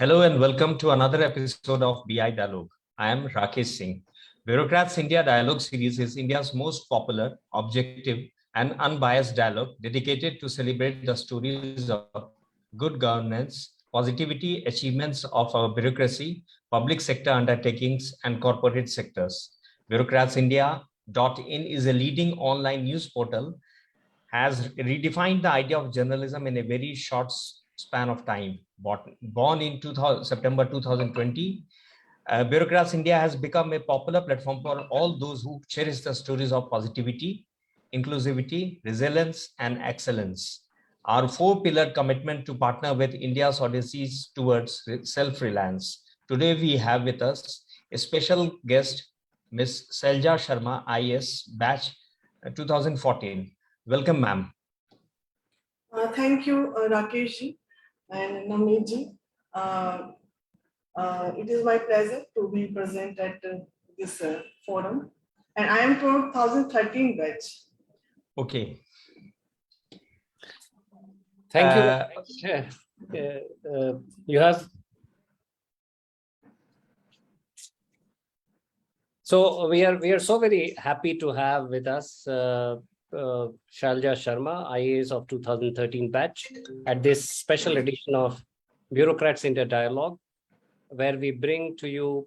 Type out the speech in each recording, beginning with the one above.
Hello and welcome to another episode of BI Dialogue. I am Rakesh Singh. Bureaucrats India Dialogue series is India's most popular, objective, and unbiased dialogue dedicated to celebrate the stories of good governance, positivity, achievements of our bureaucracy, public sector undertakings, and corporate sectors. BureaucratsIndia.in is a leading online news portal, has redefined the idea of journalism in a very short span of time. Born in September 2020, Bureaucrats India has become a popular platform for all those who cherish the stories of positivity, inclusivity, resilience, and excellence. Our four-pillared commitment to partner with India's odysseys towards self-reliance. Today, we have with us a special guest, Ms. Shailaza Sharma, IAS, batch 2014. Welcome, ma'am. Thank you, Rakesh ji and Navneet ji. It is my pleasure to be present at this forum, and I am 2013 batch. Okay. Thank you. You have. So we are so very happy to have with us Shailaza Sharma, IAS of 2013 batch, at this special edition of Bureaucrats India Dialogue, where we bring to you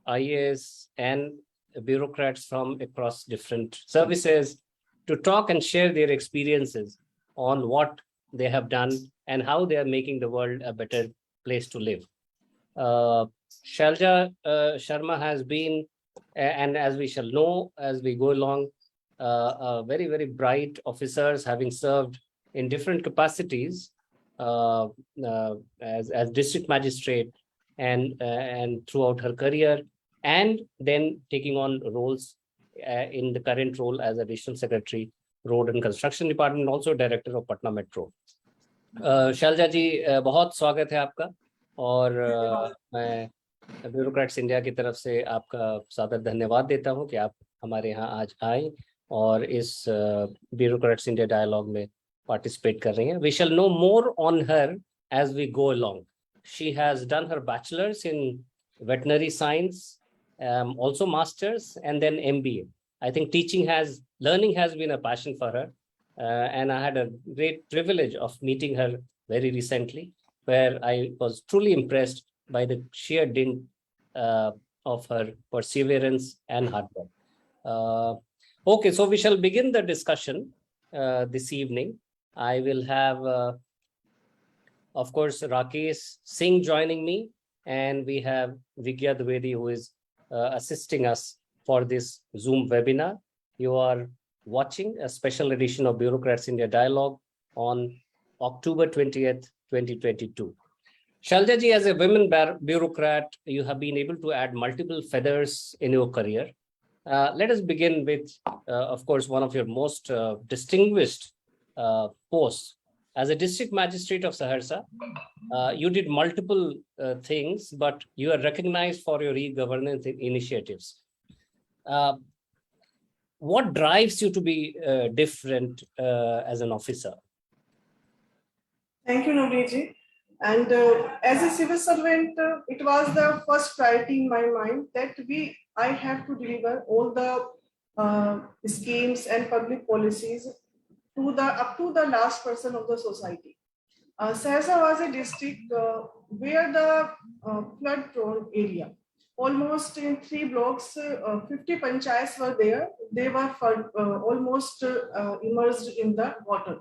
IAS and bureaucrats from across different services to talk and share their experiences on what they have done and how they are making the world a better place to live. Shailaza Sharma has been, and as we shall know as we go along, very, very bright officers, having served in different capacities as district magistrate and throughout her career, and then taking on roles in the current role as Additional Secretary, Road and Construction Department, also Director of Patna Metro. Selja जी, बहुत स्वागत है आपका, और मैं bureaucrats India की तरफ से आपका सादर धन्यवाद देता हूं कि आप हमारे यहाँ आज आए और इस ब्यूरोक्रेट्स इंडिया डायलॉग में पार्टिसिपेट कर रही हैं. We shall know more on her as we go along. She has done her bachelor's in veterinary science, also master's, and then MBA. I think learning has been a passion for her. And I had a great privilege of meeting her very recently, where I was truly impressed by the sheer dint of her perseverance and hard work. Okay, so we shall begin the discussion this evening. I will have, of course, Rakesh Singh joining me, and we have Vigya Dwivedi, who is assisting us for this Zoom webinar. You are watching a special edition of Bureaucrats India Dialogue on October 20th, 2022. Shailaja ji, as a women bureaucrat, you have been able to add multiple feathers in your career. Let us begin with, of course, one of your most distinguished posts. As a district magistrate of Saharsa, you did multiple things, but you are recognized for your e-governance initiatives. What drives you to be different as an officer? Thank you, Navneet ji. And as a civil servant, it was the first priority in my mind that I have to deliver all the schemes and public policies up to the last person of the society. Saharsa was a district where the flood-prone area. Almost in 3 blocks, 50 panchayats were there. They were almost immersed in the water.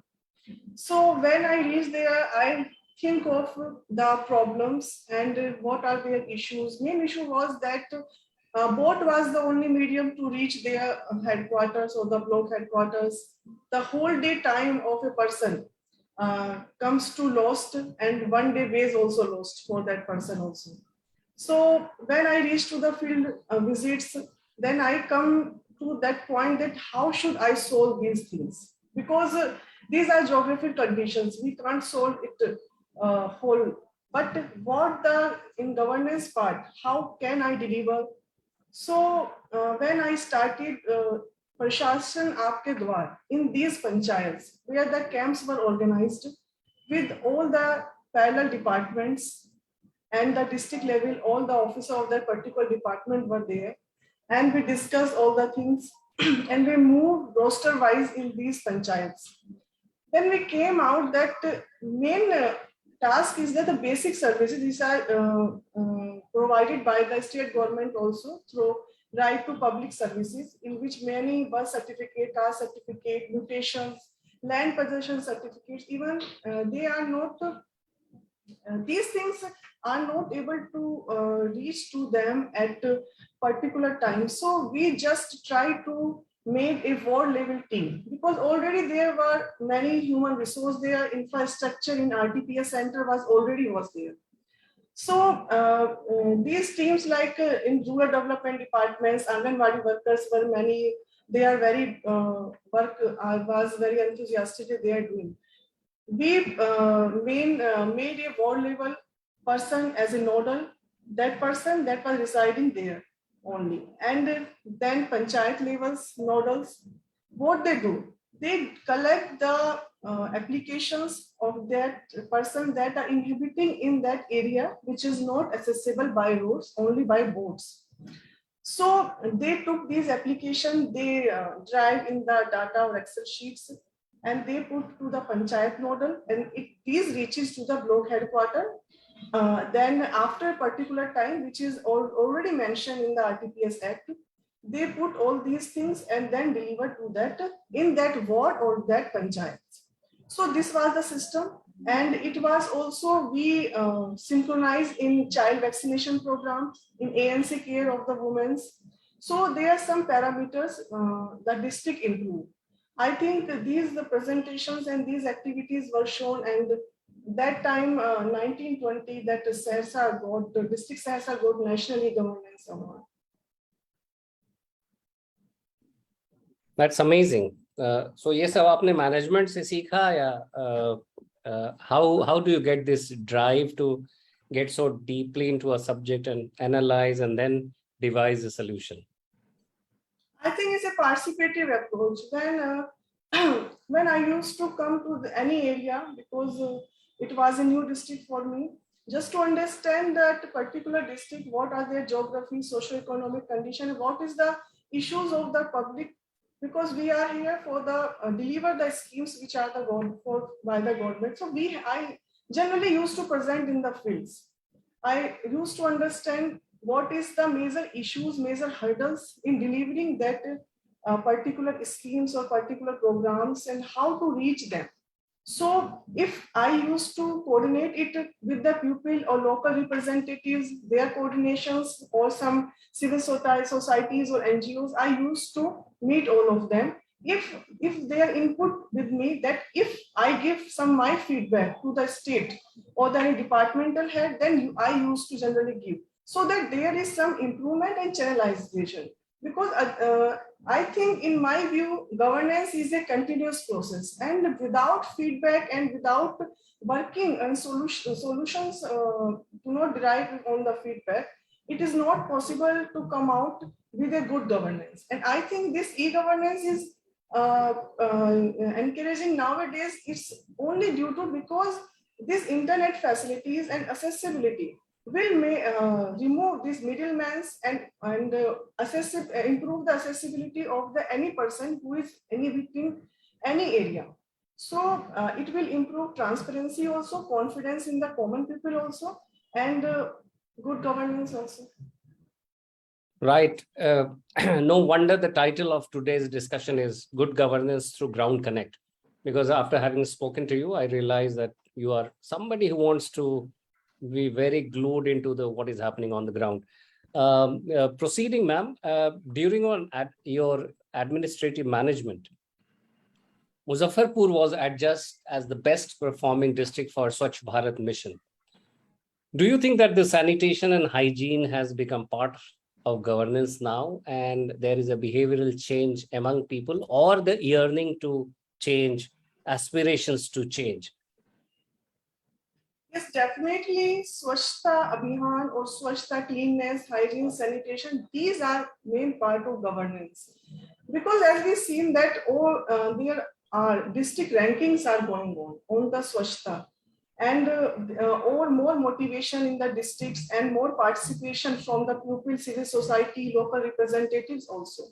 So when I reached there, I think of the problems and what are their issues. Main issue was that boat was the only medium to reach their headquarters or the block headquarters. The whole day time of a person comes to lost, and one day way is also lost for that person also. So when I reach to the field visits, then I come to that point that how should I solve these things? Because these are geographic conditions, we can't solve it whole. But what in governance part, how can I deliver? So when I started Prashashan Aapke Dwar in these panchayats, where the camps were organized with all the parallel departments, and the district level, all the officers of that particular department were there. And we discussed all the things and we moved roster wise in these panchayats. Then we came out that main task is that the basic services these are provided by the state government also through right to public services, in which many birth certificate, caste certificate, mutations, land possession certificates, even they are not these things are not able to reach to them at a particular time. So we just try to make a ward level team, because already there were many human resource there, infrastructure in RTPS center was there. So these teams like in rural development departments, Anandwadi workers were many, they are very was very enthusiastic they are doing. We made a ward level person as a nodal, that person that was residing there only. And then panchayat levels nodals, what they do, they collect the applications of that person that are inhabiting in that area, which is not accessible by roads, only by boats. So they took these applications, they drive in the data or Excel sheets, and they put to the panchayat nodal, and these reaches to the block headquarters. Then after a particular time, which is already mentioned in the RTPS Act, they put all these things and then deliver to that in that ward or that panchayat. So this was the system, and it was also we synchronized in child vaccination program, in ANC care of the women. So there are some parameters the district improved. I think these the presentations and these activities were shown, and that time 1920 that Secy got, the district Secy got national governance award. That's amazing. So ये सब आपने management से सीखा या how do you get this drive to get so deeply into a subject and analyze and then devise a solution? I think it's a participative approach. When I used to come to any area, because it was a new district for me, just to understand that particular district, what are their geography, socio-economic condition, what is the issues of the public, because we are here for the deliver the schemes which are by the government. So I generally used to present in the fields. I used to understand what is the major issues, major hurdles in delivering that particular schemes or particular programs and how to reach them. So if I used to coordinate it with the pupil or local representatives, their coordinations, or some civil societies or NGOs, I used to meet all of them. If their input with me, that if I give some my feedback to the state or the departmental head, then I used to generally give, so that there is some improvement and channelization. Because I think in my view, governance is a continuous process, and without feedback and without working on solutions do not derive on the feedback, it is not possible to come out with a good governance. And I think this e-governance is encouraging nowadays. It's only due to because these internet facilities and accessibility will remove these middlemen and improve the accessibility of any person who is within any area. So it will improve transparency also, confidence in the common people also, and good governance also. Right. No wonder the title of today's discussion is Good Governance Through Ground Connect, because after having spoken to you, I realize that you are somebody who wants to be very glued into what is happening on the ground. Proceeding, ma'am, during your administrative management, Muzaffarpur was adjudged as the best performing district for Swachh Bharat mission. Do you think that the sanitation and hygiene has become part of governance now, and there is a behavioral change among people, or the yearning to change, aspirations to change? Yes, definitely. Swachhta Abhiyan or Swachhta cleanliness, hygiene, sanitation, these are main part of governance. Because as we've seen that there are district rankings are going on the Swachhta. and or more motivation in the districts and more participation from the pupil, civil society, local representatives also.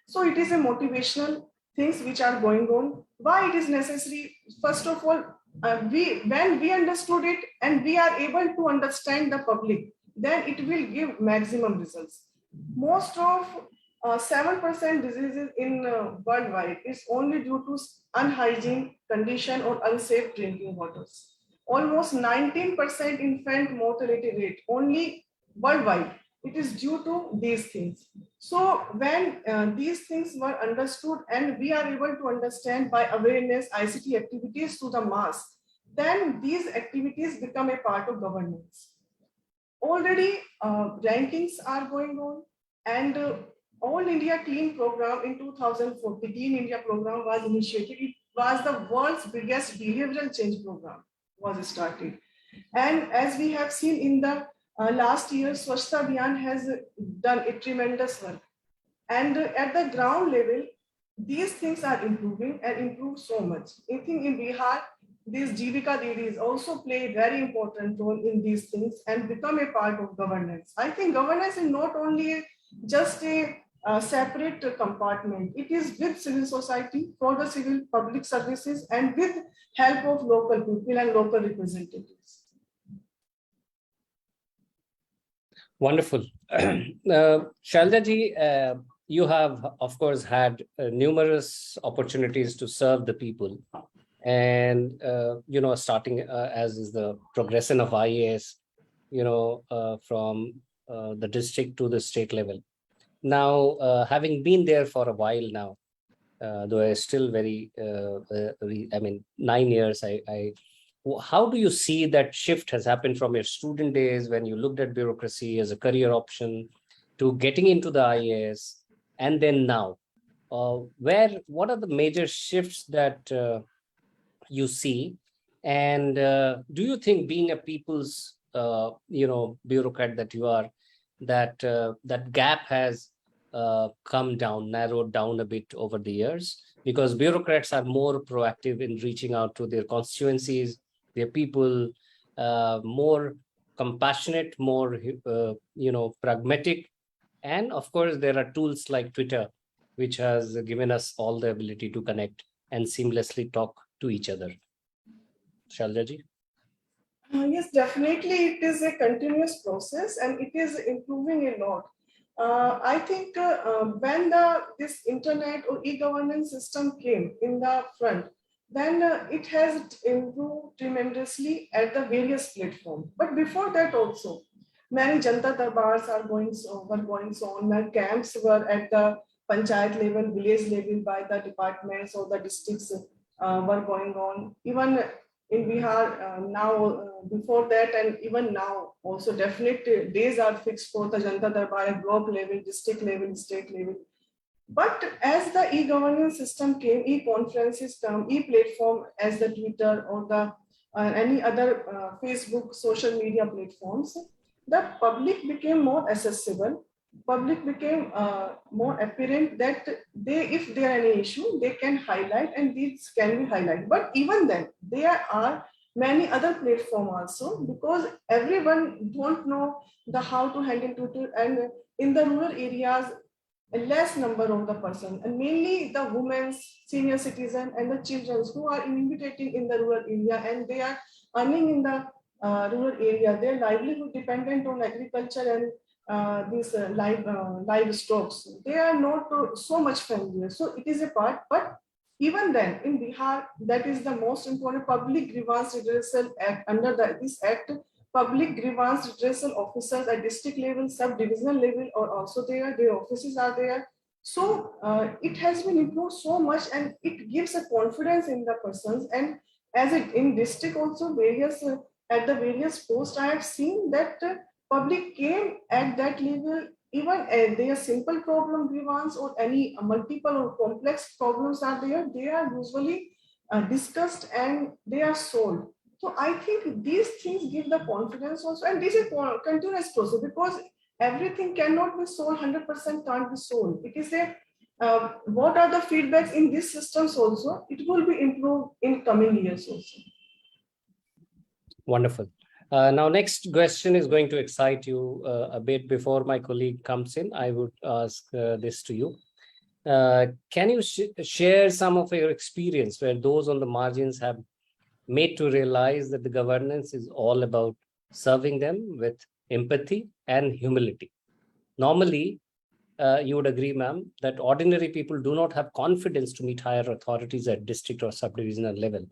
So it is a motivational things which are going on. Why it is necessary? First of all, when we understood it and we are able to understand the public, then it will give maximum results. Most of 7% diseases in worldwide is only due to unhygiene condition or unsafe drinking waters. Almost 19% infant mortality rate only worldwide. It is due to these things. So when these things were understood and we are able to understand by awareness, ICT activities to the mass, then these activities become a part of governance. Already rankings are going on, and All India Clean Program in 2014, Clean India program was initiated. It was the world's biggest behavioral change program was started. And as we have seen in the last year, Swachhta Abhiyan has done a tremendous work. And at the ground level, these things are improving and improve so much. I think in Bihar, these Jivika Didis also play a very important role in these things and become a part of governance. I think governance is not only just a separate compartment. It is with civil society for the civil public services and with help of local people and local representatives. Wonderful. Shailaza ji, you have, of course, had numerous opportunities to serve the people. And, starting as is the progression of IAS, from the district to the state level. Now, having been there for a while now, though I still 9 years, how do you see that shift has happened from your student days when you looked at bureaucracy as a career option to getting into the IAS, and then now? What are the major shifts that you see? And do you think being a people's, bureaucrat that you are, that gap has come down, narrowed down a bit over the years? Because bureaucrats are more proactive in reaching out to their constituencies, their people, more compassionate, more, pragmatic. And of course, there are tools like Twitter, which has given us all the ability to connect and seamlessly talk to each other. Shailaza ji? Yes, definitely. It is a continuous process and it is improving a lot. I think when this internet or e-governance system came in the front, then it has improved tremendously at the various platforms. But before that also, many Janta Darbars were going on, many camps were at the panchayat level, village level by the departments or the districts were going on. Even in Bihar now, before that and even now, also definite days are fixed for the Janta Darbar at block level, district level, state level. But as the e-governance system came, e-conferences come, e-platform as the Twitter or the any other Facebook social media platforms, the public became more accessible. Public became more apparent that if there are any issue, they can highlight and these can be highlighted. But even then, there are many other platforms also, because everyone don't know how to handle Twitter, and in the rural areas, a less number of the person, and mainly the women, senior citizen, and the children who are immigrating in the rural area, and they are earning in the rural area. Their livelihood dependent on agriculture and these livestock. They are not so much familiar. So it is a part, but even then in Bihar, that is the most important public grievance redressal act. Under this act, public grievance redressal officers at district level, sub-divisional level are also there, their offices are there. So it has been improved so much and it gives a confidence in the persons. And as in district also, at the various posts, I have seen that public came at that level, even their simple problem grievance or any multiple or complex problems are there, they are usually discussed and they are solved. So I think these things give the confidence also, and this is a continuous process because everything cannot be solved, 100% can't be solved. It is a what are the feedbacks in these systems also, it will be improved in coming years also. Wonderful. Now, next question is going to excite you a bit. Before my colleague comes in, I would ask this to you. Can you share some of your experience where those on the margins have made to realize that the governance is all about serving them with empathy and humility? Normally, you would agree, ma'am, that ordinary people do not have confidence to meet higher authorities at district or subdivisional level,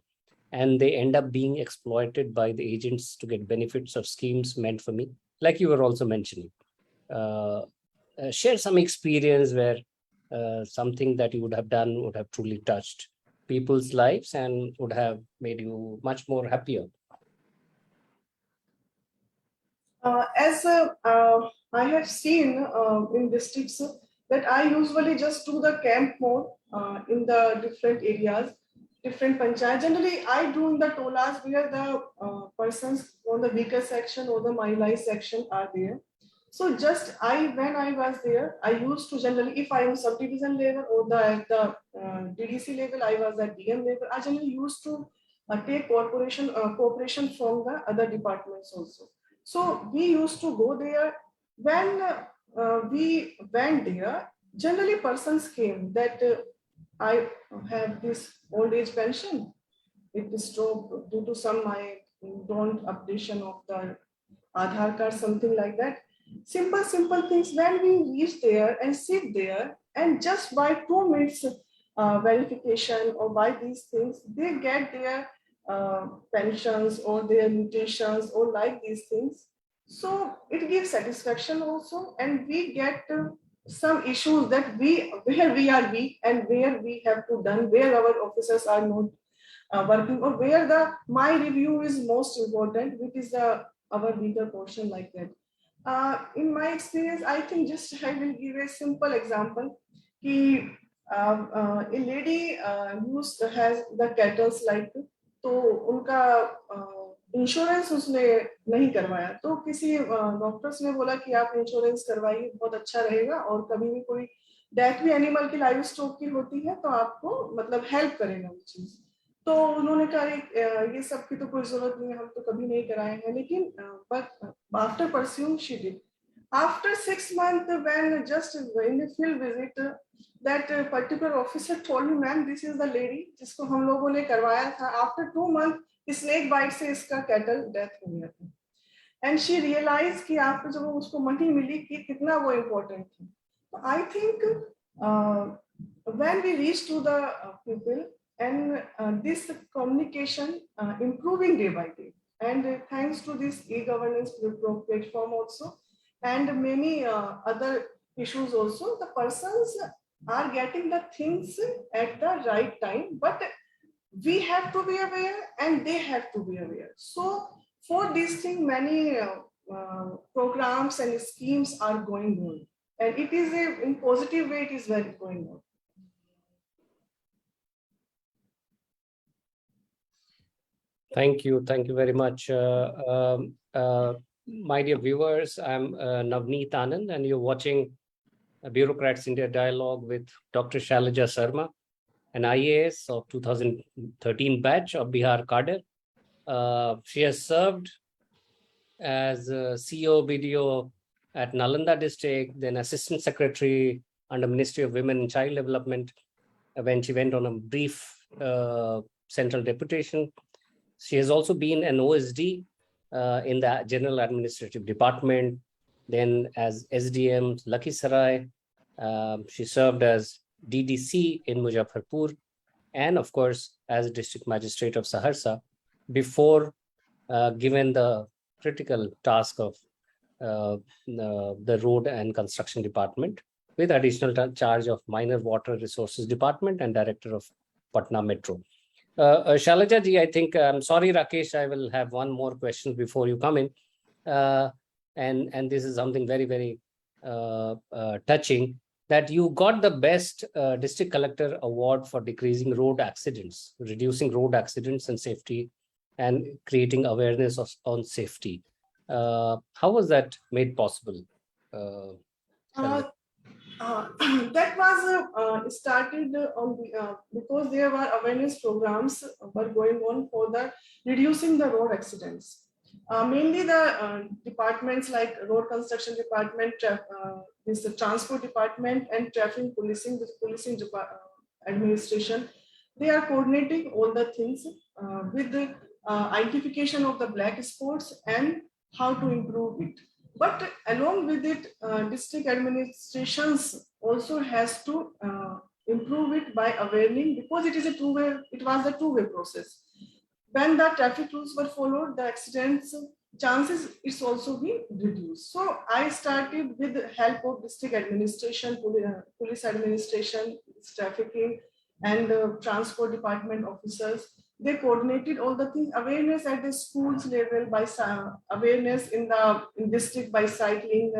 and they end up being exploited by the agents to get benefits of schemes meant for me, like you were also mentioning. Share some experience where something that you would have done would have truly touched people's lives and would have made you much more happier. As I have seen in districts that I usually just do the camp mode in the different areas, different panchayat. Generally, I do in the tolas where the persons on the weaker section or the marginalized section are there. So just when I was there, I used to generally, if I am subdivision level or at the DDC level, I was at DM level, I generally used to take cooperation from the other departments also. So we used to go there. When we went there, generally persons came that I have this old age pension. It is stopped due to some my don't updation of the Aadhaar card, something like that. Simple things. When we reach there and sit there, and just by 2 minutes verification or by these things, they get their pensions or their mutations or like these things. So it gives satisfaction also, and we get some issues that where we are weak and where we have to done, where our officers are not working, or where my review is most important, which is our bigger portion like that. In my experience, I think just I will give a simple example. A lady has the cattle like, तो उनका insurance उसने नहीं करवाया, तो किसी doctors ने बोला कि आप इंश्योरेंस करवाइए, बहुत अच्छा रहेगा, और कभी भी कोई डेथ भी एनिमल की लाइव स्टॉक की होती है तो आपको मतलब हेल्प करेगा वो चीज. तो उन्होंने कहा ये सब की तो कोई जरूरत नहीं है, हम तो कभी नहीं कराए हैं, लेकिन but after pursuing she did. After 6 months, when just in the field visit, that particular officer told me, ma'am, this is the lady जिसको हम लोगों ने करवाया था. After 2 months, snake bite से इसका cattle death हो गया था. And she realized कि आपको जब उसको मनी मिली कि कितना वो important थी. I think when we reach to the people and this communication improving day by day, and thanks to this e-governance platform also, and many other issues also, the persons are getting the things at the right time, but we have to be aware and they have to be aware. So for this thing, many programs and schemes are going on, and it is in positive way, it is very going on. Thank you very much. My dear viewers, I'm Navneet Anand, and you're watching Bureaucrats India Dialogue with Dr. Shailaza Sharma, an IAS of 2013 batch of Bihar cadre. She has served as CEO BDO at Nalanda district, then Assistant Secretary under Ministry of Women and Child Development when she went on a brief central deputation. She has also been an OSD in the General Administrative Department, then as SDM Lakhisarai. She served as DDC in Muzaffarpur, and of course as District Magistrate of Saharsa before given the critical task of the Road and Construction Department with additional charge of Minor Water Resources Department and Director of Patna Metro. Shailaja ji, I think, I'm sorry, Rakesh, I will have one more question before you come in. And this is something very, very touching, that you got the best district collector award for decreasing road accidents, reducing road accidents and safety, and creating awareness on safety. How was that made possible? That was started on because there were awareness programs were going on for the reducing the road accidents. Mainly the departments like road construction department, this the transport department and traffic policing, this policing administration, they are coordinating all the things with the identification of the black spots and how to improve it. But along with it, district administrations also has to improve it by awareing, because it is a two-way, it was a two-way process. When the traffic rules were followed, the accidents chances it's also been reduced. So I started with the help of district administration, police administration, trafficking, and transport department officers. They coordinated all the things, awareness at the schools level by awareness in district by cycling,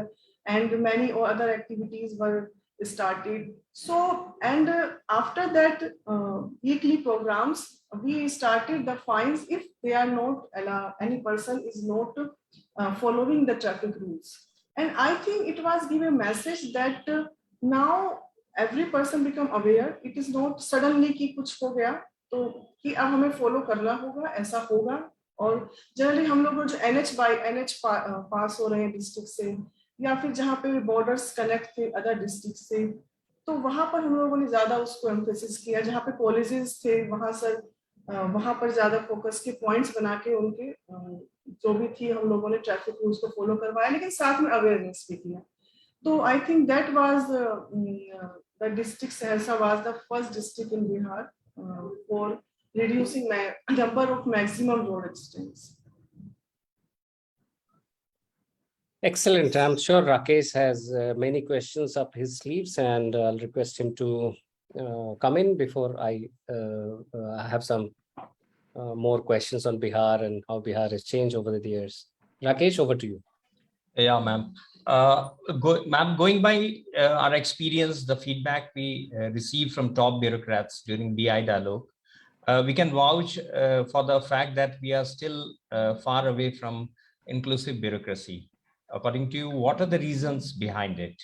and many other activities were started. So, and after that weekly programs, we started the fines if they are not any person is not following the traffic rules. And I think it was give a message that now every person become aware. It is not suddenly कि कुछ हो गया तो कि अब हमें follow करना होगा, ऐसा होगा. और जनरली हम लोग जो NH by NH पास हो रहे हैं डिस्ट्रिक्ट से, या फिर जहाँ पे बॉर्डर्स कनेक्ट थे अदर डिस्ट्रिक्ट से, तो वहां पर हम लोगों ने ज्यादा उसको एम्फेसिस किया. जहाँ पे कॉलेजेस थे वहां सर वहां पर ज्यादा फोकस के पॉइंट्स बना के उनके जो भी थी हम लोगों ने ट्रैफिक रूल्स को फॉलो करवाया, लेकिन साथ में अवेयरनेस भी किया. तो I think that was the district Saharsa was the first district in Bihar for reducing number of maximum road accidents. Excellent. I'm sure Rakesh has many questions up his sleeves, and I'll request him to come in before I have some more questions on Bihar and how Bihar has changed over the years. Rakesh, over to you. Yeah, ma'am. Ma'am, going by our experience, the feedback we received from top bureaucrats during BI dialogue, we can vouch for the fact that we are still far away from inclusive bureaucracy. According to you, what are the reasons behind it?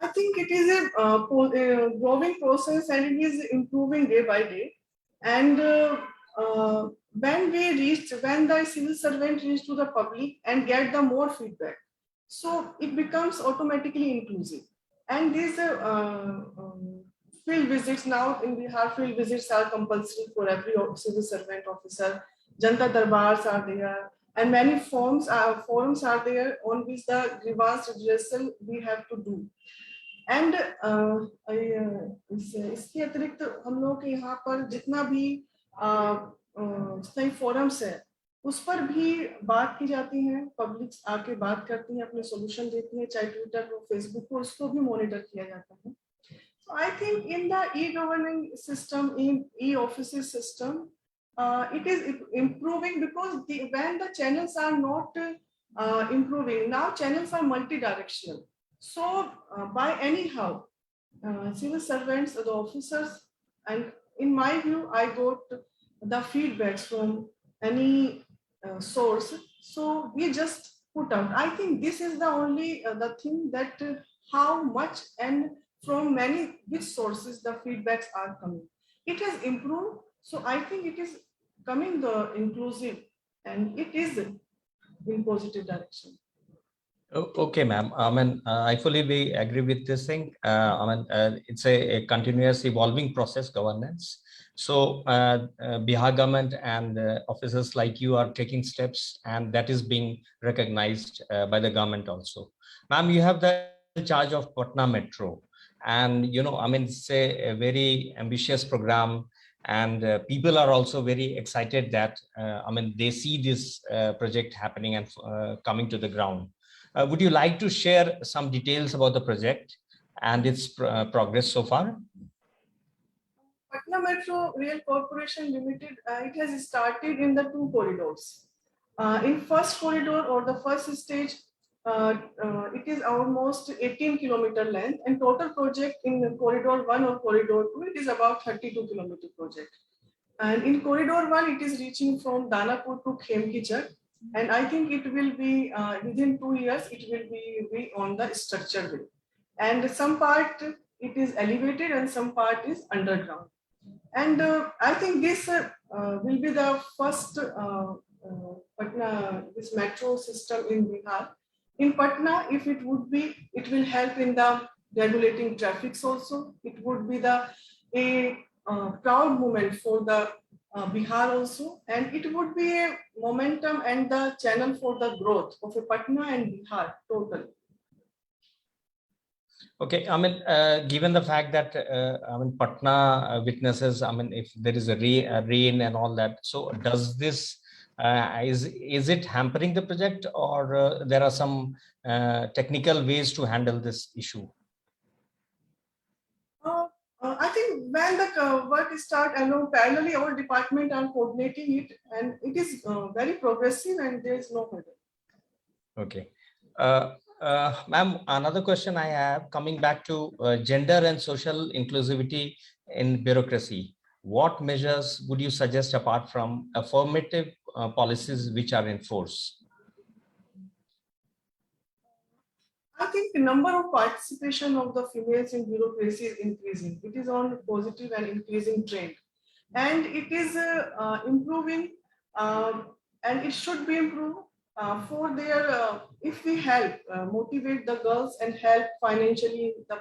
I think it is a growing process and it is improving day by day. And when the civil servant reach to the public and get the more feedback, so it becomes automatically inclusive. And these field visits now in Bihar, field visits are compulsory for every civil servant officer. Janta darbars are there, and many forums are there on which the grievance redressal we have to do. And इसके अतिरिक्त हम लोग के यहाँ पर जितना भी forums है उस पर भी बात की जाती है, पब्लिक आके बात करती है, अपने सॉल्यूशन देती है, चाहे ट्विटर हो फेसबुक हो, उसको भी मॉनिटर किया जाता है. So I think in the e-governing system, in e-offices system, it is improving because when the channels are not improving, now channels are multi-directional. So by anyhow, civil servants, the officers, and in my view, I got the feedbacks from any source. So we just put out. I think this is the only the thing that how much and from many which sources the feedbacks are coming. It has improved. So I think it is coming the inclusive and it is in positive direction. Okay, ma'am. I fully agree with this thing. It's a continuous evolving process, governance. So Bihar government and officers like you are taking steps, and that is being recognized by the government also. Ma'am, you have the charge of Patna Metro, and it's a very ambitious program, and people are also very excited that they see this project happening and coming to the ground. Would you like to share some details about the project and its progress so far? Patna Metro Rail Corporation Limited, it has started in the 2 corridors. In first corridor or the first stage, it is almost 18 kilometer length, and total project in corridor 1 or corridor 2, it is about 32 kilometer project. And in corridor 1, it is reaching from Danapur to Khemkichar. And I think it will be within 2 years, it will be on the structure way. And some part it is elevated and some part is underground. And I think this will be the first this metro system in Bihar. In Patna, if it would be, it will help in the regulating traffics also. It would be a proud moment for the Bihar also, and it would be a momentum and the channel for the growth of a Patna and Bihar total. Okay, I mean, given the fact that I mean Patna witnesses, I mean, if there is a rain and all that, so does this is it hampering the project, or there are some technical ways to handle this issue? I think when the work start, I know parallelly our department are coordinating it, and it is very progressive, and there is no hurdle. Okay. Ma'am, another question I have, coming back to gender and social inclusivity in bureaucracy. What measures would you suggest apart from affirmative policies which are in force? I think the number of participation of the females in bureaucracy is increasing. It is on positive and increasing trend, and it is improving, and it should be improved. For their, if we help motivate the girls and help financially the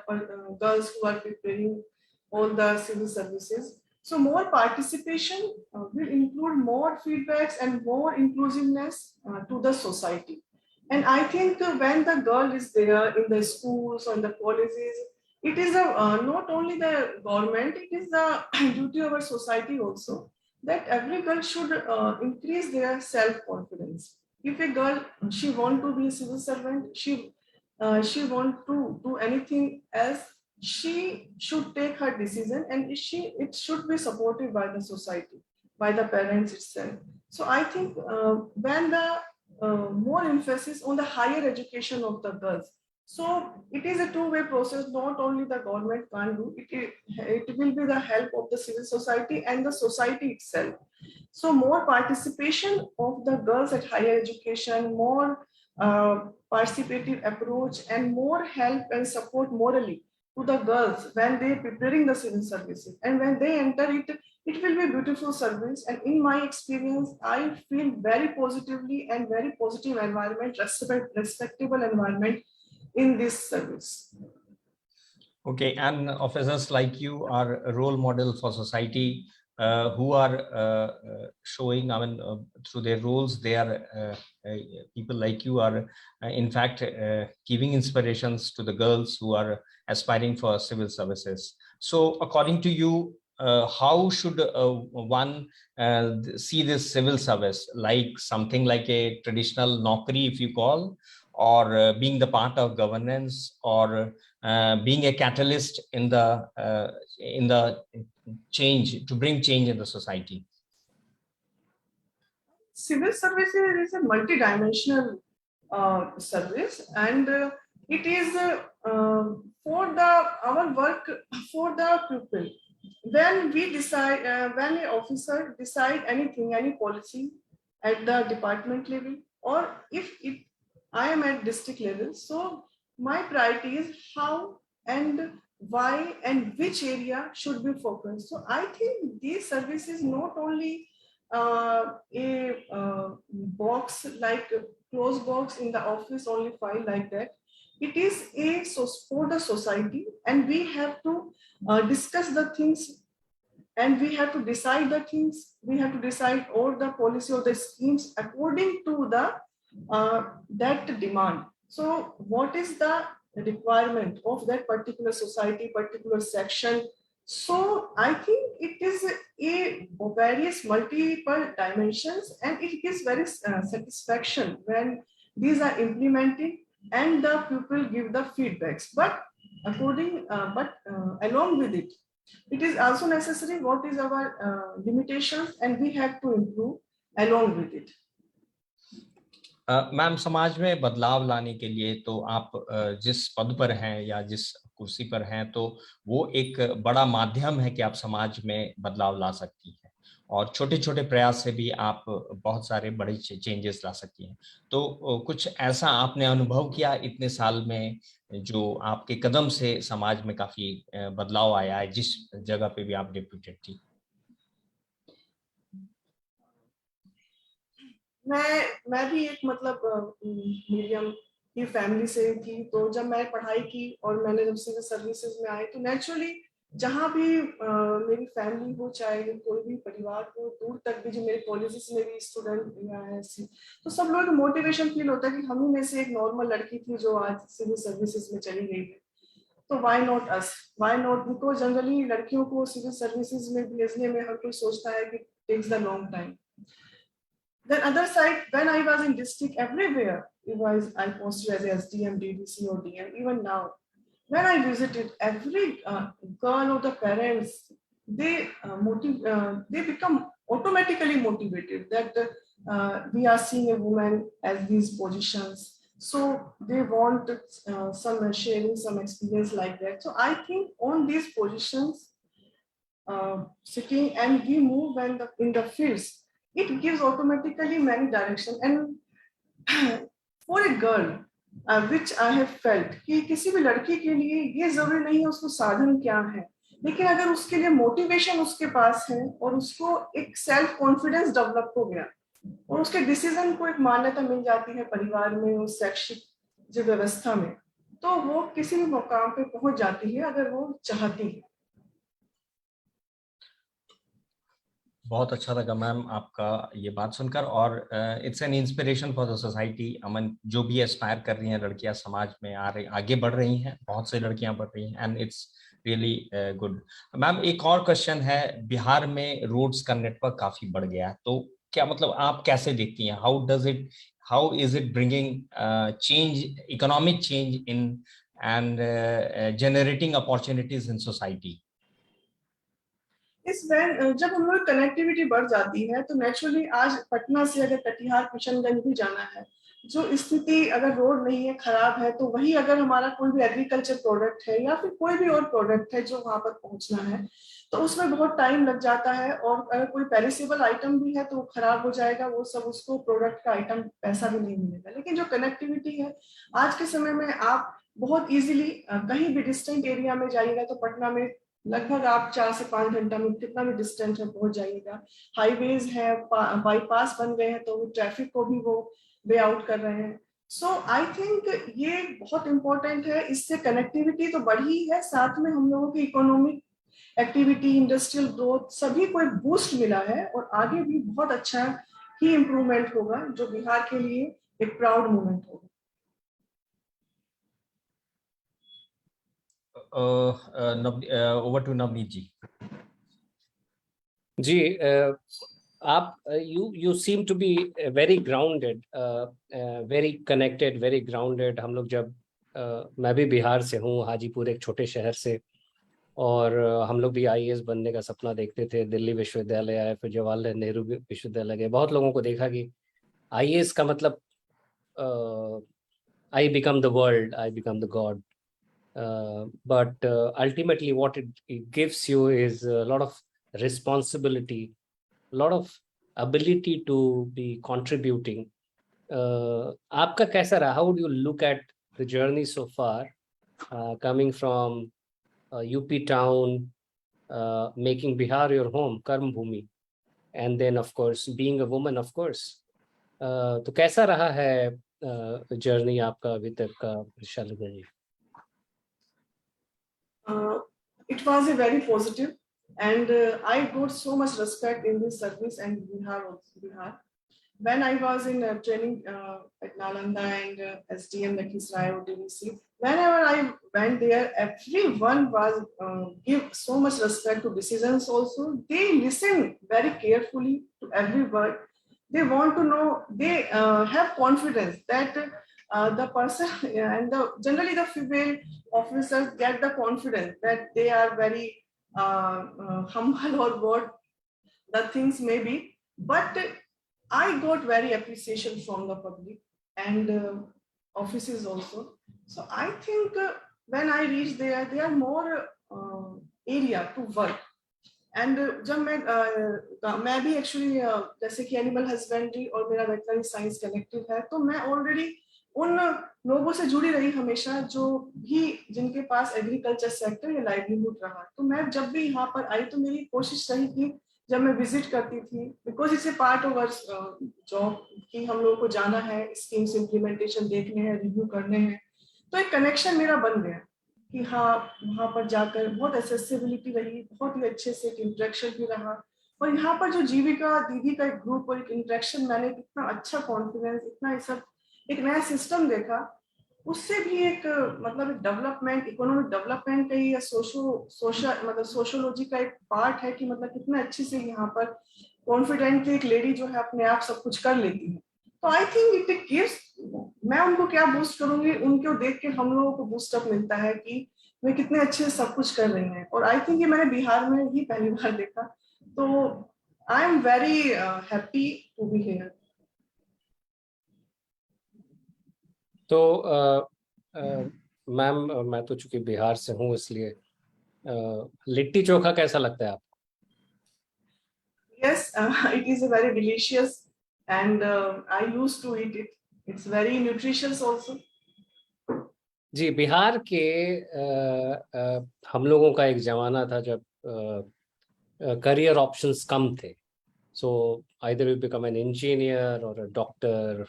girls who are preparing all the civil services, so more participation will include more feedbacks and more inclusiveness to the society. And I think when the girl is there in the schools or in the colleges, it is not only the government, it is the duty of our society also, that every girl should increase their self-confidence. If a girl, she want to be a civil servant, she want to do anything else, she should take her decision, and it should be supported by the society, by the parents itself. So I think when the more emphasis on the higher education of the girls. So it is a two-way process. Not only the government can do it, it will be the help of the civil society and the society itself. So more participation of the girls at higher education, more participative approach, and more help and support morally to the girls when they are preparing the civil services, and when they enter it, it will be a beautiful service. And in my experience, I feel very positively and very positive environment, respectable environment in this service. Okay, and officers like you are a role model for society, who are showing, I mean, through their roles, they are people like you are, in fact, giving inspirations to the girls who are aspiring for civil services. So, according to you, how should one see this civil service, like something like a traditional naukri, if you call, or being the part of governance, or being a catalyst in the change, to bring change in the society? Civil services is a multidimensional service, and it is for our work for the people. When we decide, when an officer decide anything, any policy at the department level, or if I am at district level, so my priority is how and why and which area should be focused. So I think these services not only a box, like a closed box in the office, only file like that. It is a for the society, and we have to discuss the things, and we have to decide the things. We have to decide all the policy or the schemes according to the that demand. So what is the requirement of that particular society, particular section? So I think it is a various multiple dimensions, and it gives very satisfaction when these are implemented and the people give the feedbacks. But along with it, it is also necessary what is our limitations, and we have to improve along with it. Ma'am, समाज में बदलाव लाने के लिए तो आप जिस पद पर हैं या जिस कुर्सी पर हैं, तो वो एक बड़ा माध्यम है कि आप समाज में बदलाव ला सकती हैं, और छोटे छोटे प्रयास से भी आप बहुत सारे बड़े चेंजेस ला सकती हैं। तो कुछ ऐसा आपने अनुभव किया इतने साल में, जो आपके कदम से समाज में काफी बदलाव आया है, जिस जगह पे भी आप डिप्यूटेड थी? मैं भी एक मतलब मीडियम की फैमिली से थी, तो जब मैं पढ़ाई की और मैंने जब सिविल सर्विसेज में आई, तो नेचुरली जहाँ भी मेरी फैमिली हो, चाहे कोई भी परिवार हो, दूर तक भी जो मेरे कॉलेजेस में भी स्टूडेंट या ऐसे, तो सब लोग मोटिवेशन फील होता है कि हम ही में से एक नॉर्मल लड़की थी जो आज सिविल सर्विसेज में चली गई है, तो why not us, why not, because generally लड़कियों को सिविल सर्विसेज में भेजने में हर कोई सोचता है कि takes the long time. Then other side, when I was in district, everywhere, I posted as SDM, DDC or DM. Even now, when I visited, every girl or the parents, they become automatically motivated that we are seeing a woman at these positions. So they want some sharing some experience like that. So I think on these positions, sitting and we move when in the fields, it gives automatically many direction. And for a girl, which I have felt कि किसी भी लड़की के लिए ये जरूरी नहीं है उसको साधन क्या है, लेकिन अगर उसके लिए मोटिवेशन उसके पास है और उसको एक सेल्फ कॉन्फिडेंस डेवलप हो गया और उसके डिसीजन को एक मान्यता मिल जाती है परिवार में, उस शैक्षिक जो व्यवस्था में, तो वो किसी भी मुकाम पे पहुंच जाती है अगर वो चाहती है. बहुत अच्छा लगा मैम आपका ये बात सुनकर, और it's an inspiration for the society. Aman, जो भी एस्पायर कर रही हैं लड़कियां समाज में आ रही, आगे बढ़ रही हैं, बहुत से लड़कियां बढ़ रही हैं, and it's really good. Ma'am एक और क्वेश्चन है, बिहार में रोड्स का नेटवर्क काफी बढ़ गया है, तो क्या मतलब आप कैसे देखती हैं, how is it bringing change, economic change in and generating opportunities in society? इस वैन जब हम लोग कनेक्टिविटी बढ़ जाती है तो नेचुरली आज पटना से अगर कटिहार किशनगंज भी जाना है, जो स्थिति अगर रोड नहीं है, खराब है, तो वही अगर हमारा कोई भी एग्रीकल्चर प्रोडक्ट है या फिर कोई भी और प्रोडक्ट है जो वहां पर पहुंचना है, तो उसमें बहुत टाइम लग जाता है. और अगर कोई पेरिसेबल आइटम भी है तो वो खराब हो जाएगा, वो सब उसको प्रोडक्ट का आइटम पैसा भी नहीं मिलेगा. लेकिन जो कनेक्टिविटी है आज के समय में, आप बहुत इजीली कहीं भी डिस्टेंट एरिया में जाइएगा तो पटना में लगभग आप 4 से 5 घंटा में कितना भी डिस्टेंस है पहुंच जाइएगा. हाईवेज है, बाईपास बन गए हैं, तो वो ट्रैफिक को भी वो वे आउट कर रहे हैं. सो आई थिंक ये बहुत इंपॉर्टेंट है. इससे कनेक्टिविटी तो बढ़ी है, साथ में हम लोगों की इकोनॉमिक एक्टिविटी, इंडस्ट्रियल ग्रोथ, सभी को एक बूस्ट मिला है और आगे भी बहुत अच्छा ही इम्प्रूवमेंट होगा, जो बिहार के लिए एक प्राउड मोमेंट होगा. ओवर टू नवनीत जी. जी, आप you seem to be very grounded, very connected, very grounded. हम लोग जब मैं भी बिहार से हूँ, हाजीपुर एक छोटे शहर से, और हम लोग भी IAS बनने का सपना देखते थे. दिल्ली विश्वविद्यालय आए, फिर जवाहरलाल नेहरू विश्वविद्यालय गए. बहुत लोगों को देखा कि IAS का मतलब I become the world, I become the God. But ultimately what it gives you is a lot of responsibility, a lot of ability to be contributing. आपका कैसा रहा? How would you look at the journey so far, coming from UP town, making Bihar your home, Karm Bhumi, and then of course being a woman, of course. तो कैसा रहा है journey आपका अभी तक का, शैलजा जी? It was a very positive, and I got so much respect in this service and Bihar. When I was in training at Nalanda and SDM Lakhisrai or DVC, whenever I went there, everyone was give so much respect to decisions. Also, they listen very carefully to every word. They want to know. They have confidence that the person and generally the female officers get the confidence that they are very humble or what the things may be, but I got very appreciation from the public and offices also. So I think when I reached there, there are more area to work. And जब मैं भी actually जैसे कि animal husbandry और मेरा veterinary science connective है, तो मैं ऑलरेडी उन लोगों से जुड़ी रही हमेशा जो भी जिनके पास एग्रीकल्चर सेक्टर या लाइवलीहुड रहा. तो मैं जब भी यहाँ पर आई तो मेरी कोशिश रही कि जब मैं विजिट करती थी, because it's a part of our job कि हम लोगों को जाना है, स्कीम्स इम्प्लीमेंटेशन देखने हैं, रिव्यू करने हैं, तो एक कनेक्शन मेरा बन गया कि हाँ वहाँ पर जाकर बहुत एक्सेसिबिलिटी रही, बहुत ही अच्छे से एक इंटरेक्शन भी रहा। और यहाँ पर जो जीविका दीदी का एक ग्रुप और एक इंटरेक्शन, मैंने इतना अच्छा कॉन्फिडेंस, इतना ये सब एक नया सिस्टम देखा, उससे भी एक मतलब डेवलपमेंट, इकोनॉमिक डेवलपमेंट का या सोशल मतलब सोशोलॉजी का एक पार्ट है कि मतलब कितने अच्छे से यहाँ पर कॉन्फिडेंटली एक लेडी जो है अपने आप सब कुछ कर लेती है। तो आई थिंक इट गिव्स, मैं उनको क्या बूस्ट करूंगी, उनको देख के हम लोगों को बूस्ट अप मिलता है कि वे कितने अच्छे से सब कुछ कर रही हैं। और आई थिंक ये मैंने बिहार में ही पहली बार देखा, तो I am very happy to be here. तो मैम, मैं तो चूंकि बिहार से हूँ, इसलिए लिट्टी चोखा कैसा लगता है आपको? Yes, it is a very delicious, and I used to eat it. It's very nutritious also. जी, बिहार के हम लोगों का एक जमाना था जब करियर ऑप्शंस कम थे. So either you become an engineer और अ डॉक्टर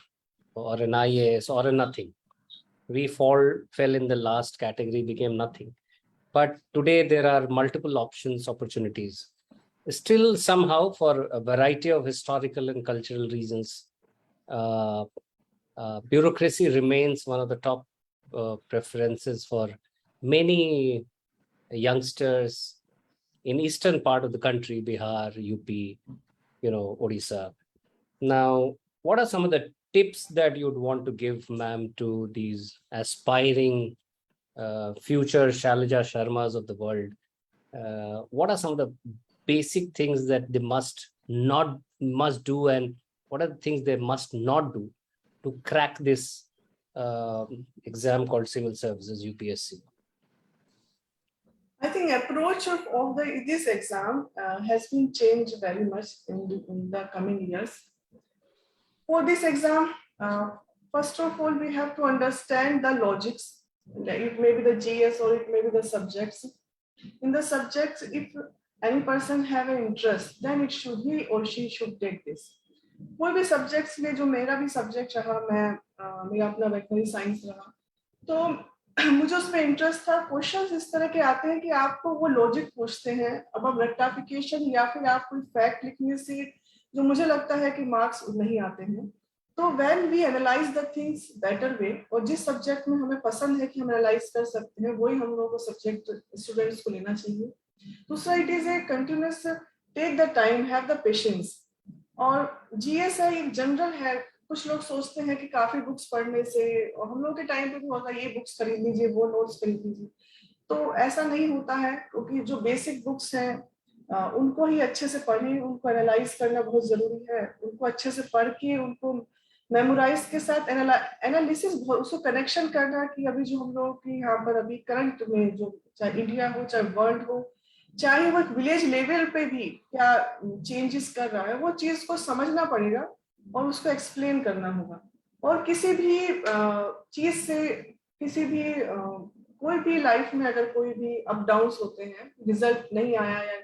और N IAS or a nothing. We fell in the last category, became nothing. But today there are multiple options, opportunities. Still, somehow, for a variety of historical and cultural reasons, bureaucracy remains one of the top preferences for many youngsters in eastern part of the country, Bihar, UP, Odisha. Now, what are some of the tips that you'd want to give, ma'am, to these aspiring future Shailaza Sharmas of the world? What are some of the basic things that they must do, and what are the things they must not do to crack this exam called Civil Services, UPSC? I think approach of this exam has been changed very much in the coming years. For this exam, first of all, we have to understand the logics. It may be the GS or it may be the subjects. In the subjects, if any person have an interest, then it should he or she should take this. कोई भी subjects में, जो मेरा भी subject रहा, मेरा अपना veterinary science रहा, तो मुझे उसमें इंटरेस्ट था। क्वेश्चंस इस तरह के आते हैं कि आपको वो लॉजिक पूछते हैं अब रेक्टिफिकेशन या फिर आप कोई फैक्ट लिखने से, जो मुझे लगता है कि मार्क्स नहीं आते हैं। तो when we analyse the things better way, और जिस सब्जेक्ट में हमें पसंद है कि हम एनालाइज कर सकते हैं, वही हम लोगों को सब्जेक्ट स्टूडेंट्स को लेना चाहिए। दूसरा, it is a continuous, take the time, have the patience. और GS है, एक जनरल है, कुछ लोग सोचते हैं कि काफी बुक्स पढ़ने से, और हम लोग के टाइम पे भी होता है ये बुक्स खरीद लीजिए, वो नोट्स खरीद लीजिए, तो ऐसा नहीं होता है। क्योंकि जो बेसिक बुक्स हैं उनको ही अच्छे से पढ़ें, उनको एनालाइज करना बहुत जरूरी है। उनको अच्छे से पढ़ के उनको मेमोराइज के साथ एनालिसिस, उसको कनेक्शन करना कि अभी जो हम लोग की यहाँ पर अभी करंट में, जो चाहे इंडिया हो चाहे वर्ल्ड हो, चाहे वो विलेज लेवल पे भी क्या चेंजेस कर रहा है, वो चीज को समझना पड़ेगा और उसको एक्सप्लेन करना होगा। और किसी भी चीज से, किसी भी कोई भी लाइफ में अगर कोई भी अप डाउन्स होते हैं, रिजल्ट नहीं आया या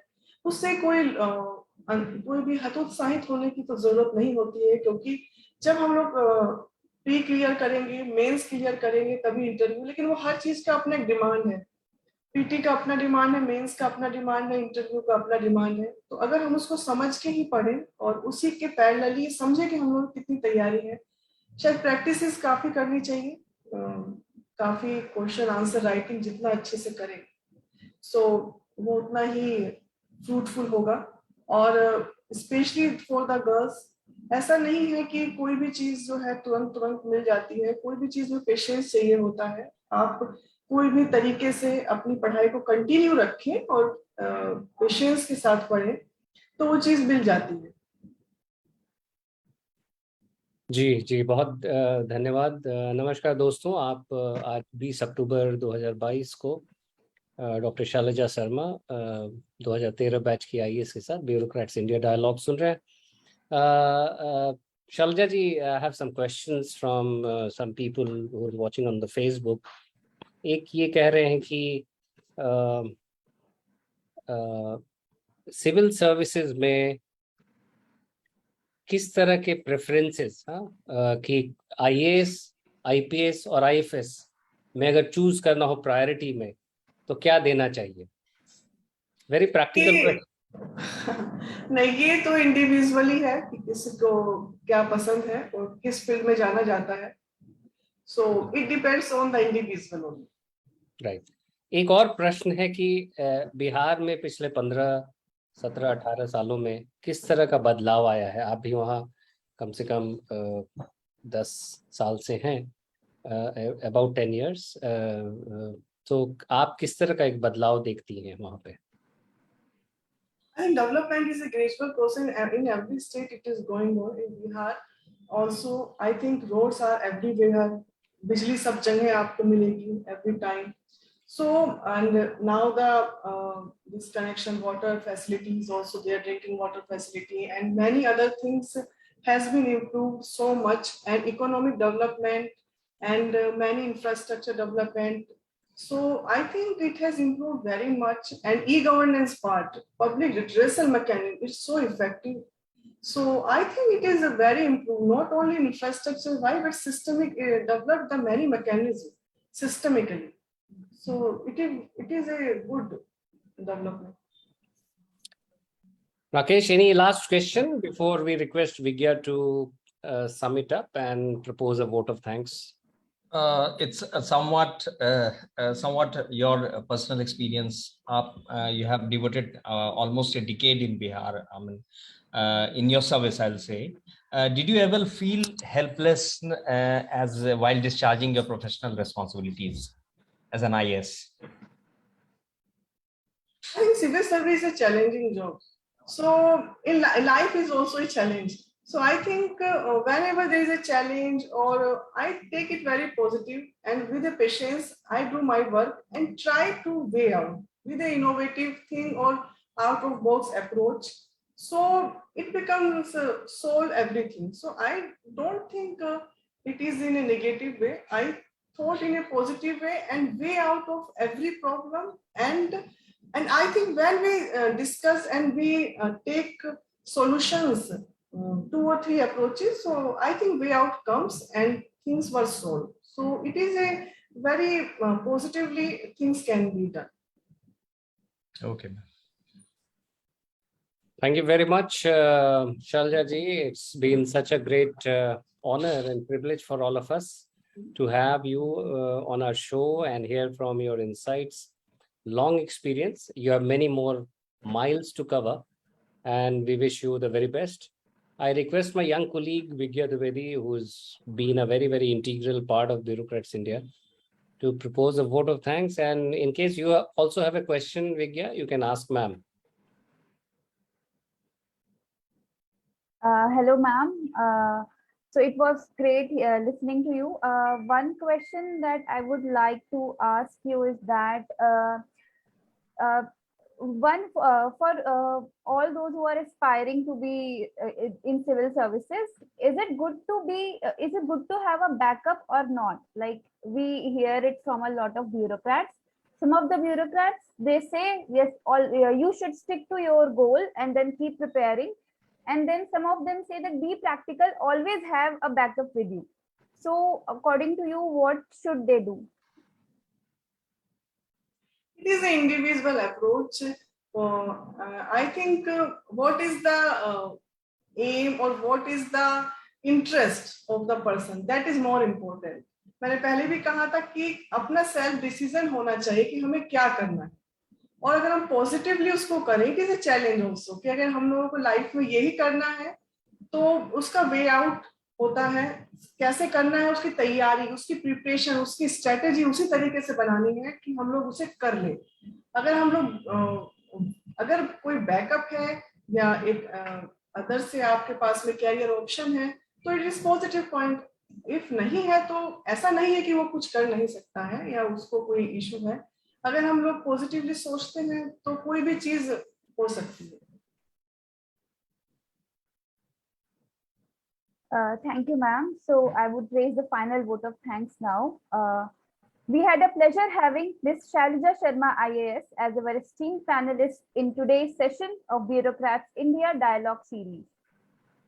उससे कोई भी हतोत्साहित होने की तो जरूरत नहीं होती है। क्योंकि जब हम लोग प्री क्लियर करेंगे, मेंस क्लियर करेंगे, तभी इंटरव्यू। लेकिन वो हर चीज का अपना एक डिमांड है, PT का अपना डिमांड है, मेंस का अपना डिमांड है, इंटरव्यू का अपना डिमांड है। तो अगर हम उसको समझ के ही पढ़ें और उसी के पैरेलली समझे कि हम लोग कितनी तैयारी है, शायद प्रैक्टिसेस काफी करनी चाहिए, काफी क्वेश्चन आंसर राइटिंग जितना अच्छे से करें, सो वो उतना ही फ्रूटफुल होगा। और स्पेशली फॉर द गर्ल्स, ऐसा नहीं है कि कोई भी चीज जो है तुरंत तुरंत मिल जाती है, कोई भी चीज में पेशेंस चाहिए होता है। आप कोई भी तरीके से अपनी पढ़ाई को कंटिन्यू रखें और पेशेंस के साथ पढ़ें, तो वो चीज मिल जाती है। जी जी, बहुत धन्यवाद। नमस्कार दोस्तों, आप आज 20 अक्टूबर 2022 को डॉक्टर शैलजा शर्मा 2013 बैच की IAS के साथ ब्यूरोक्रेट्स इंडिया डायलॉग सुन रहे हैं। Shailaja ji, I have some questions from some people who are watching on the Facebook. एक ये कह रहे हैं कि सिविल सर्विसेज में किस तरह के प्रेफरेंसेस कि IAS, IPS और IFS में अगर चूज करना हो प्रायोरिटी में तो क्या देना चाहिए? Very practical question. नहीं, ये तो इंडिविजुअली है कि किसी को क्या पसंद है और किस फील्ड में जाना जाता है. So it depends on the individual only. Right. एक और प्रश्न है कि बिहार में पिछले 15, 17, 18 सालों में किस तरह का बदलाव आया है? आप भी वहाँ कम से कम 10 साल से हैं, अबाउट 10 years. तो आप किस तरह का एक बदलाव देखती हैं वहाँ पे? I think development is a gradual process in every state. It is going on in Bihar. Also, I think roads are everywhere. बिजली सब जगह आपको मिलेगी every time. So, and now the this connection water facilities also, their drinking water facility and many other things has been improved so much, and economic development and many infrastructure development. So I think it has improved very much, and e-governance part, public redressal mechanism is so effective. So I think it is a very improved, not only infrastructure wise, but systemic, developed the many mechanisms systemically. So it is a good development. Rakesh, any last question before we request Vigya to sum it up and propose a vote of thanks? It's somewhat your personal experience. You have devoted almost a decade in Bihar. I mean, in your service, I'll say. Did you ever feel helpless as while discharging your professional responsibilities as an IAS? I think civil service is a challenging job. So in life is also a challenge. So I think whenever there is a challenge, or I take it very positive, and with the patience, I do my work and try to weigh out with an innovative thing or out of box approach. So it becomes solve everything. So I don't think it is in a negative way. I thought in a positive way and way out of every problem. And I think when we discuss and we take solutions, 2 or 3 approaches, so I think way out comes and things were solved. So it is a very positively things can be done. Okay. Thank you very much, Shailaza ji. It's been such a great honor and privilege for all of us to have you on our show and hear from your insights. Long experience. You have many more miles to cover, and we wish you the very best. I request my young colleague Vigya Dwivedi, who's been a very, very integral part of Bureaucrats India, to propose a vote of thanks. And in case you also have a question, Vigya, you can ask ma'am. Hello, ma'am. So it was great listening to you. One question that I would like to ask you is that for all those who are aspiring to be in civil services, is it good to have a backup or not? Like we hear it from a lot of bureaucrats. Some of the bureaucrats, they say yes, you should stick to your goal and then keep preparing. And then some of them say that be practical, always have a backup with you. So according to you, what should they do? It is an individual approach. I think what is the aim or what is the interest of the person, that is more important. मैंने पहले भी कहा था कि अपना self decision होना चाहिए कि हमें क्या करना है, और अगर हम पॉजिटिवली उसको करें, it is a challenge also कि अगर हम लोगों को लाइफ में यही करना है तो उसका वे आउट होता है, कैसे करना है, उसकी तैयारी, उसकी प्रिपरेशन, उसकी स्ट्रेटेजी उसी तरीके से बनानी है कि हम लोग उसे कर ले. अगर हम लोग अगर कोई बैकअप है या एक अदर से आपके पास में कैरियर ऑप्शन है तो it is positive point. If नहीं है तो ऐसा नहीं है कि वो कुछ कर नहीं सकता है या उसको कोई इशू है. अगर हम लोग पॉजिटिवली सोचते हैं तो कोई भी चीज हो सकती है. Thank you, ma'am. So I would raise the final vote of thanks now. We had a pleasure having Ms. Shailaza Sharma IAS as our esteemed panelist in today's session of Bureaucrats India Dialogue Series.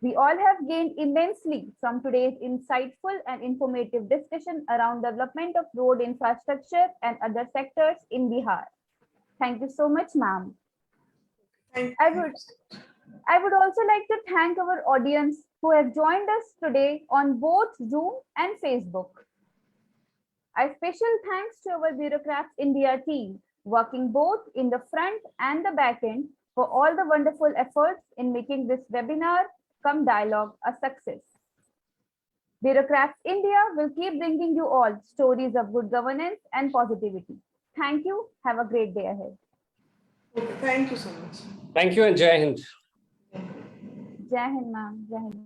We all have gained immensely from today's insightful and informative discussion around development of road infrastructure and other sectors in Bihar. Thank you so much, ma'am. I would also like to thank our audience who have joined us today on both Zoom and Facebook. A special thanks to our Bureaucrats India team working both in the front and the back end for all the wonderful efforts in making this webinar come dialogue a success. Bureaucrats India will keep bringing you all stories of good governance and positivity. Thank you. Have a great day ahead. Okay, thank you so much. Thank you and Jai Hind. Jai Hind, ma'am. Jai Hind.